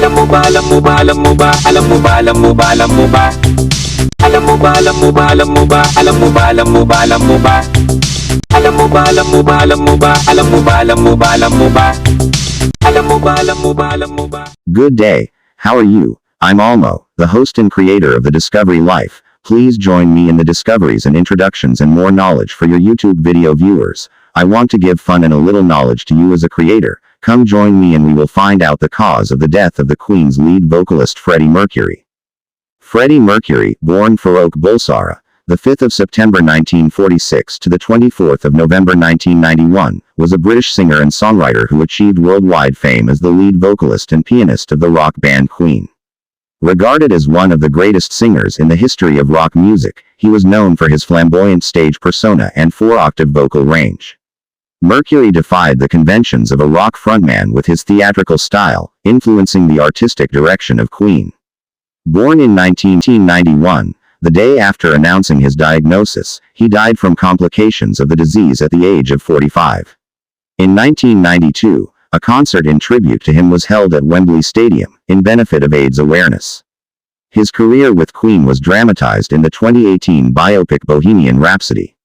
Alam mo ba, alam mo ba, alam mo ba, alam mo ba, alam mo ba, alam mo ba? Alam mo ba, alam mo ba, alam mo ba, alam mo ba, alam mo ba, alam mo ba? Alam mo ba, alam mo ba, alam mo ba, alam mo ba, alam mo ba, alam mo ba? Alam mo ba, alam mo ba, alam mo ba? Good day, how are you? I'm Almo, the host and creator of the Discovery Life. Please join me in the discoveries and introductions and more knowledge for your YouTube video viewers. I want to give fun and a little knowledge to you as a creator. Come join me and we will find out the cause of the death of the Queen's lead vocalist Freddie Mercury. Freddie Mercury, born Farrokh Bulsara, the 5th of September 1946 to the 24th of November 1991, was a British singer and songwriter who achieved worldwide fame as the lead vocalist and pianist of the rock band Queen. Regarded as one of the greatest singers in the history of rock music, he was known for his flamboyant stage persona and four-octave vocal range. Mercury defied the conventions of a rock frontman with his theatrical style, influencing the artistic direction of Queen. Born in 1991, the day after announcing his diagnosis, he died from complications of the disease at the age of 45. In 1992, a concert in tribute to him was held at Wembley Stadium, in benefit of AIDS awareness. His career with Queen was dramatized in the 2018 biopic Bohemian Rhapsody.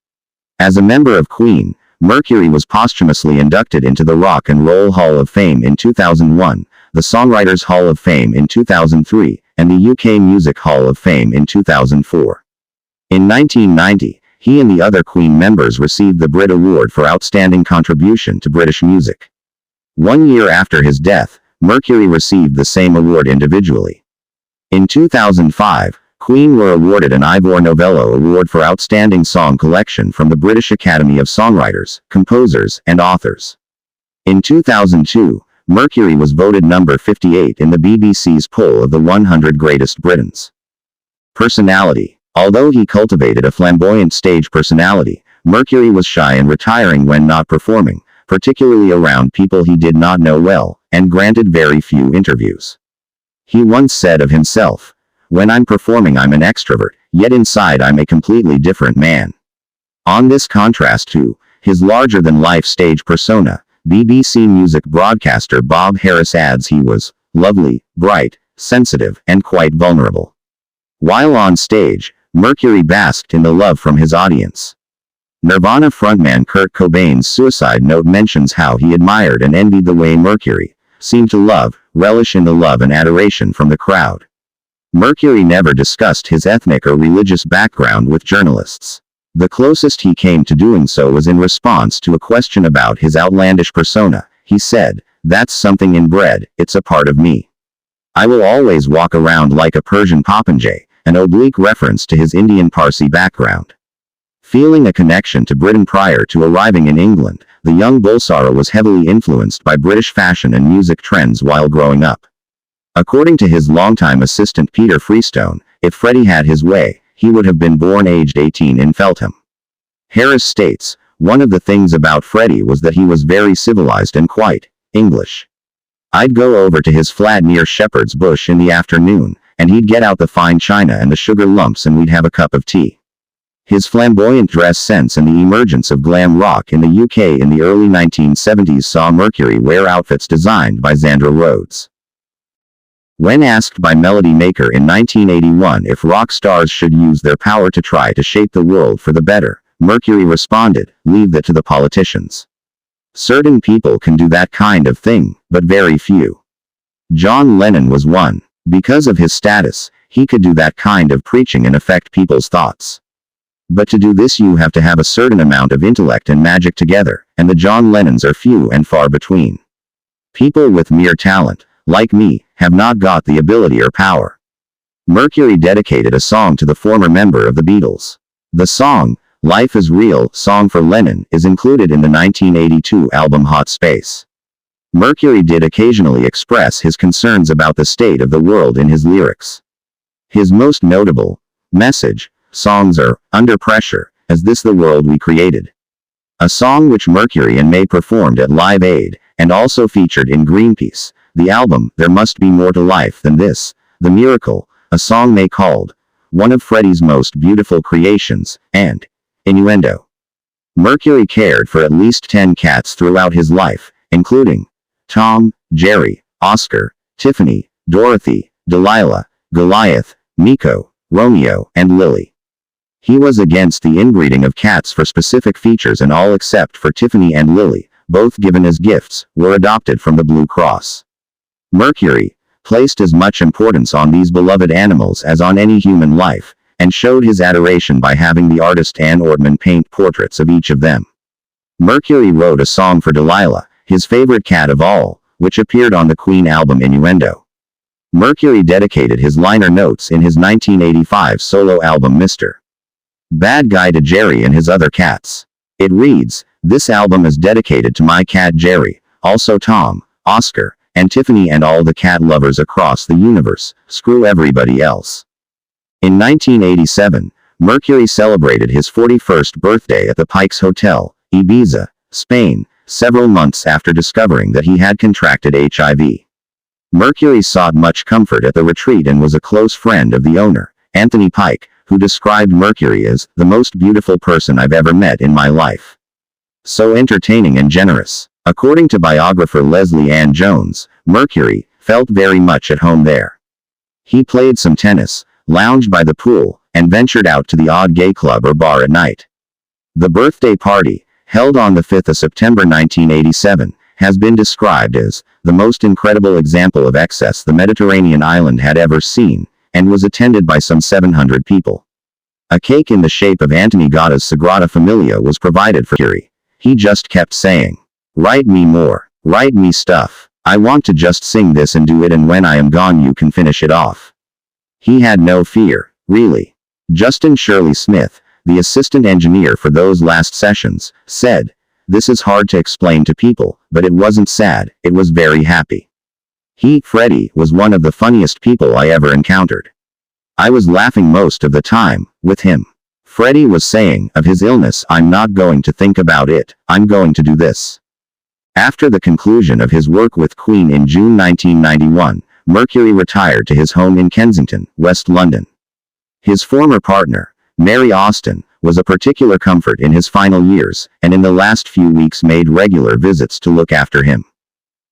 As a member of Queen, Mercury was posthumously inducted into the Rock and Roll Hall of Fame in 2001, the Songwriters Hall of Fame in 2003, and the UK Music Hall of Fame in 2004. In 1990, he and the other Queen members received the Brit Award for Outstanding Contribution to British Music. 1 year after his death, Mercury received the same award individually. In 2005, Queen were awarded an Ivor Novello Award for Outstanding Song Collection from the British Academy of Songwriters, Composers, and Authors. In 2002, Mercury was voted number 58 in the BBC's poll of the 100 Greatest Britons. Personality. Although he cultivated a flamboyant stage personality, Mercury was shy and retiring when not performing, particularly around people he did not know well, and granted very few interviews. He once said of himself, "When I'm performing I'm an extrovert, yet inside I'm a completely different man." On this contrast to his larger-than-life stage persona, BBC music broadcaster Bob Harris adds he was lovely, bright, sensitive, and quite vulnerable. While on stage, Mercury basked in the love from his audience. Nirvana frontman Kurt Cobain's suicide note mentions how he admired and envied the way Mercury seemed to relish in the love and adoration from the crowd. Mercury never discussed his ethnic or religious background with journalists. The closest he came to doing so was in response to a question about his outlandish persona. He said, "That's something inbred, it's a part of me. I will always walk around like a Persian popinjay," an oblique reference to his Indian Parsi background. Feeling a connection to Britain prior to arriving in England, the young Bulsara was heavily influenced by British fashion and music trends while growing up. According to his longtime assistant Peter Freestone, if Freddie had his way, he would have been born aged 18 in Feltham. Harris states, "One of the things about Freddie was that he was very civilized and quite English. I'd go over to his flat near Shepherd's Bush in the afternoon, and he'd get out the fine china and the sugar lumps and we'd have a cup of tea." His flamboyant dress sense and the emergence of glam rock in the UK in the early 1970s saw Mercury wear outfits designed by Zandra Rhodes. When asked by Melody Maker in 1981 if rock stars should use their power to try to shape the world for the better, Mercury responded, "Leave that to the politicians. Certain people can do that kind of thing, but very few. John Lennon was one. Because of his status, he could do that kind of preaching and affect people's thoughts. But to do this you have to have a certain amount of intellect and magic together, and the John Lennons are few and far between. People with mere talent, like me, have not got the ability or power." Mercury dedicated a song to the former member of the Beatles. The song, "Life is Real, Song for Lennon," is included in the 1982 album Hot Space. Mercury did occasionally express his concerns about the state of the world in his lyrics. His most notable message songs are "Under Pressure," "Is This the World We Created?" a song which Mercury and May performed at Live Aid, and also featured in Greenpeace, the album There Must Be More to Life Than This, The Miracle, a song May called one of Freddie's most beautiful creations, and Innuendo. Mercury cared for at least 10 cats throughout his life, including Tom, Jerry, Oscar, Tiffany, Dorothy, Delilah, Goliath, Nico, Romeo, and Lily. He was against the inbreeding of cats for specific features, and all except for Tiffany and Lily, both given as gifts, were adopted from the Blue Cross. Mercury placed as much importance on these beloved animals as on any human life, and showed his adoration by having the artist Anne Ortman paint portraits of each of them. Mercury wrote a song for Delilah, his favorite cat of all, which appeared on the Queen album Innuendo. Mercury dedicated his liner notes in his 1985 solo album Mr. Bad Guy to Jerry and his other cats. It reads, "This album is dedicated to my cat Jerry, also Tom, Oscar, and Tiffany, and all the cat lovers across the universe. Screw everybody else." In 1987, Mercury celebrated his 41st birthday at the Pikes Hotel, Ibiza, Spain, several months after discovering that he had contracted HIV. Mercury sought much comfort at the retreat and was a close friend of the owner, Anthony Pike, who described Mercury as the most beautiful person I've ever met in my life. So entertaining and generous. According to biographer Leslie Ann Jones, Mercury felt very much at home there. He played some tennis, lounged by the pool, and ventured out to the odd gay club or bar at night. The birthday party, held on the 5th of September 1987, has been described as the most incredible example of excess the Mediterranean island had ever seen, and was attended by some 700 people. A cake in the shape of Antoni Gatta's Sagrada Familia was provided for Mercury. He just kept saying, "Write me more. Write me stuff. I want to just sing this and do it, and when I am gone you can finish it off." He had no fear, really. Justin Shirley Smith, the assistant engineer for those last sessions, said, "This is hard to explain to people, but it wasn't sad, it was very happy." Freddie, was one of the funniest people I ever encountered. I was laughing most of the time, with him. Freddie was saying of his illness, "I'm not going to think about it, I'm going to do this." After the conclusion of his work with Queen in June 1991, Mercury retired to his home in Kensington, West London. His former partner, Mary Austin, was a particular comfort in his final years, and in the last few weeks made regular visits to look after him.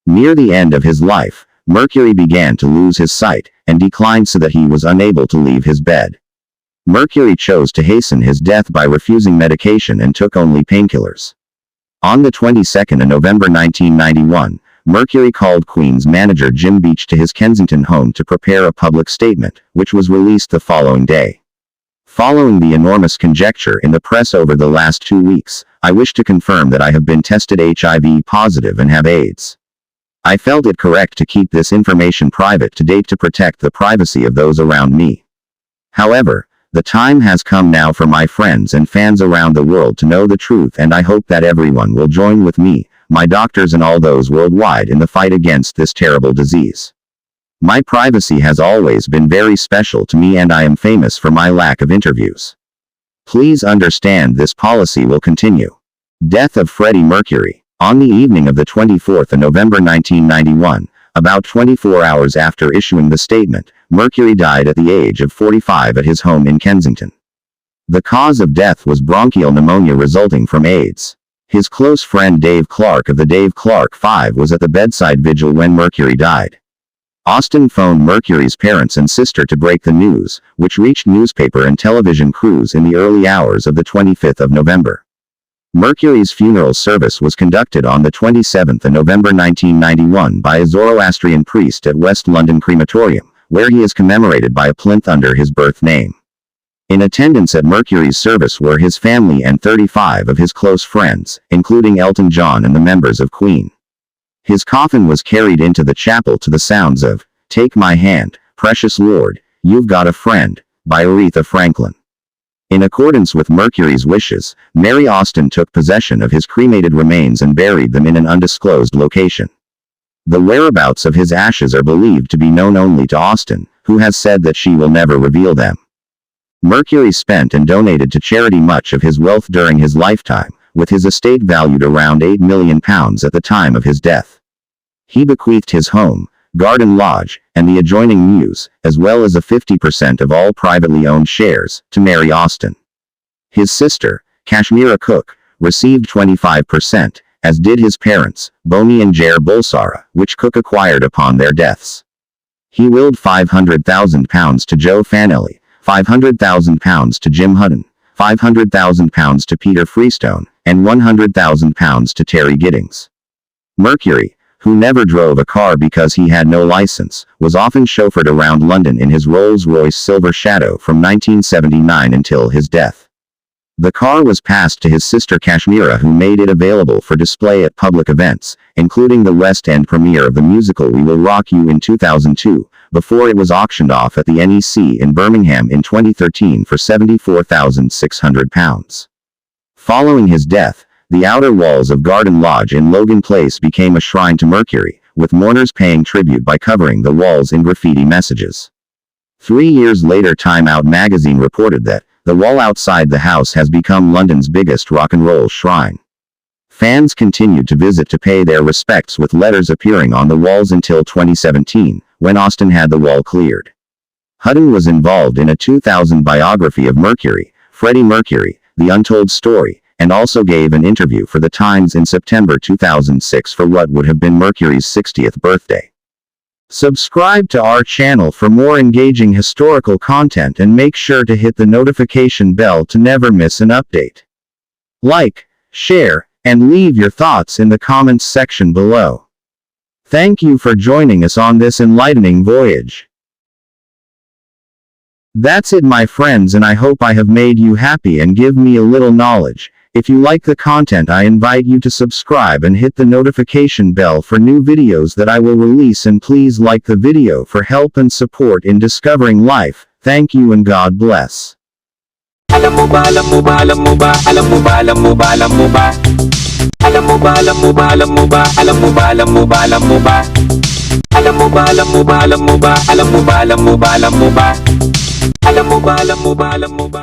Near the end of his life, Mercury began to lose his sight, and declined so that he was unable to leave his bed. Mercury chose to hasten his death by refusing medication and took only painkillers. On the 22nd of November 1991, Mercury called Queen's manager Jim Beach to his Kensington home to prepare a public statement, which was released the following day. "Following the enormous conjecture in the press over the last 2 weeks, I wish to confirm that I have been tested HIV positive and have AIDS. I felt it correct to keep this information private to date to protect the privacy of those around me. However, the time has come now for my friends and fans around the world to know the truth, and I hope that everyone will join with me, my doctors and all those worldwide, in the fight against this terrible disease. My privacy has always been very special to me, and I am famous for my lack of interviews. Please understand this policy will continue." Death of Freddie Mercury. On the evening of the 24th of November 1991, about 24 hours after issuing the statement, Mercury died at the age of 45 at his home in Kensington. The cause of death was bronchial pneumonia resulting from AIDS. His close friend Dave Clark of the Dave Clark Five was at the bedside vigil when Mercury died. Austin phoned Mercury's parents and sister to break the news, which reached newspaper and television crews in the early hours of the 25th of November. Mercury's funeral service was conducted on the 27th of November 1991 by a Zoroastrian priest at West London Crematorium, where he is commemorated by a plinth under his birth name. In attendance at Mercury's service were his family and 35 of his close friends, including Elton John and the members of Queen. His coffin was carried into the chapel to the sounds of "Take My Hand, Precious Lord, You've Got a Friend," by Aretha Franklin. In accordance with Mercury's wishes, Mary Austin took possession of his cremated remains and buried them in an undisclosed location. The whereabouts of his ashes are believed to be known only to Austin, who has said that she will never reveal them. Mercury spent and donated to charity much of his wealth during his lifetime, with his estate valued around £8 million at the time of his death. He bequeathed his home, Garden Lodge, and the adjoining mews, as well as 50% of all privately owned shares, to Mary Austin. His sister, Kashmira Cook, received 25%, as did his parents, Bohemian Rhapsody, which Cook acquired upon their deaths. He willed £500,000 to Joe Fanelli, £500,000 to Jim Hutton, £500,000 to Peter Freestone, and £100,000 to Terry Giddings. Mercury, who never drove a car because he had no license, was often chauffeured around London in his Rolls-Royce Silver Shadow from 1979 until his death. The car was passed to his sister Kashmira, who made it available for display at public events, including the West End premiere of the musical We Will Rock You in 2002, before it was auctioned off at the NEC in Birmingham in 2013 for £74,600. Following his death, the outer walls of Garden Lodge in Logan Place became a shrine to Mercury, with mourners paying tribute by covering the walls in graffiti messages. 3 years later, Time Out magazine reported that the wall outside the house has become London's biggest rock and roll shrine. Fans continued to visit to pay their respects, with letters appearing on the walls until 2017, when Austin had the wall cleared. Hutton was involved in a 2000 biography of Mercury, Freddie Mercury, The Untold Story, and also gave an interview for The Times in September 2006 for what would have been Mercury's 60th birthday. Subscribe to our channel for more engaging historical content and make sure to hit the notification bell to never miss an update. Like, share, and leave your thoughts in the comments section below. Thank you for joining us on this enlightening voyage. That's it, my friends, and I hope I have made you happy and give me a little knowledge. If you like the content, I invite you to subscribe and hit the notification bell for new videos that I will release, and please like the video for help and support in discovering life. Thank you and God bless. Alam mo ba, alam mo ba, alam mo ba, alam mo ba, alam mo ba, alam mo ba? Alam mo ba, alam mo ba, alam mo ba, alam mo ba, alam mo ba, alam mo ba? Alam mo ba, alam mo ba, alam mo ba, alam mo ba, alam mo ba, alam mo ba? Alam mo ba, alam mo ba, alam mo ba?